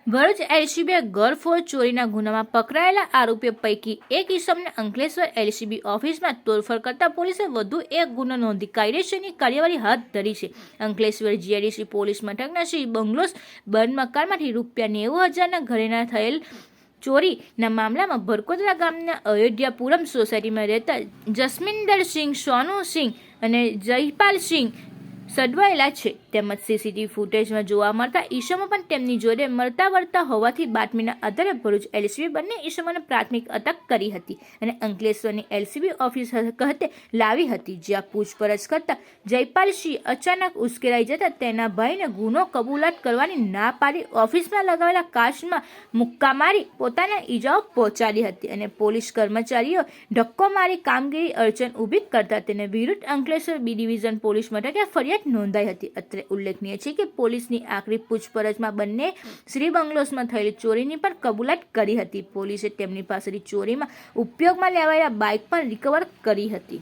ભરૂચ એલસીબીએ ઘરફોડ ચોરીના ગુનામાં પકડાયેલા આરોપીઓ પૈકી એક ઈસમને અંકલેશ્વર એલસીબી ઓફિસમાં તોડફોડ કરતા પોલીસે વધુ એક ગુનો નોંધી કાયદેસરની કાર્યવાહી હાથ ધરી છે. અંકલેશ્વર જીઆઈડીસી પોલીસ મથકના શ્રી બંગલોસ બંધ મકાનમાંથી ₹90,000ના ઘરેણા થયેલ ચોરીના મામલામાં ભરકોદરા ગામના અયોધ્યાપુરમ સોસાયટીમાં રહેતા જસમિંદરસિંહ સોનુસિંહ અને જયપાલસિંહ સડવાયેલા છે. તેમજ સીસીટીવી ફૂટેજમાં જોવા મળતા ઈસમો પણ તેમની જોડે મળતા વળતા હોવાથી બાતમીના આધારે ભરૂચ એલસીબી બંને ઈસમોને પ્રાથમિક અટક કરી હતી અને અંકલેશ્વરની એલસીબી ઓફિસ ખાતે લાવી હતી, જ્યાં પૂછપરછ કરતા જયપાલસિંહ અચાનક ઉશ્કેરાઈ જતા તેના ભાઈને ગુનો કબૂલાત કરવાની ના પાડી ઓફિસમાં લગાવેલા કાચમાં મુક્કા મારી પોતાને ઈજાઓ પહોંચાડી હતી અને પોલીસ કર્મચારીઓ ધક્કો મારી કામગીરી અડચણ ઊભી કરતા તેને વિરુદ્ધ અંકલેશ્વર બી ડિવિઝન પોલીસ મથકે ફરિયાદ નોંધાઈ હતી. અત્રે ઉલ્લેખનીય છે કે પોલીસની આખરી પૂછપરછમાં બંને શ્રી બંગલોસમાં થયેલી ચોરીની પણ કબૂલાત કરી હતી. પોલીસે તેમની પાસેથી ચોરીમાં ઉપયોગમાં લેવાયેલા બાઇક પણ રિકવર કરી હતી.